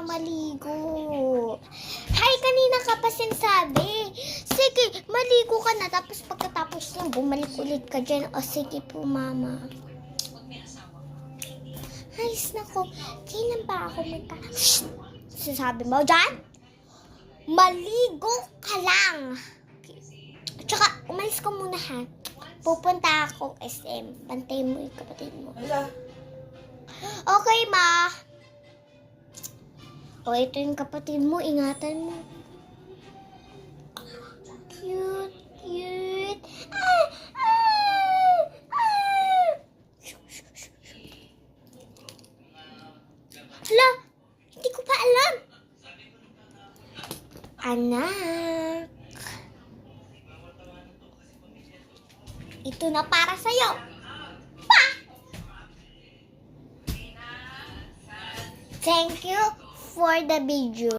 maligo. Hay, kanina ka pa sinasabi. Sige, maligo ka na. Tapos pagkatapos lang, bumalik ulit ka dyan. O sige po, mama. Ay, nako. Kailan ba ako Shhh! Sasabi mo dyan? Maligo ka lang. Tsaka, umalis ka muna ha. Pupunta ako SM. Bantay mo yung kapatid mo. Okay, ma. O, ito yung kapatid mo. Ingatan mo. Cute, cute. Hala, hindi ko pa alam. Anak. Ito na para sa'yo. Pa! Thank you for the video.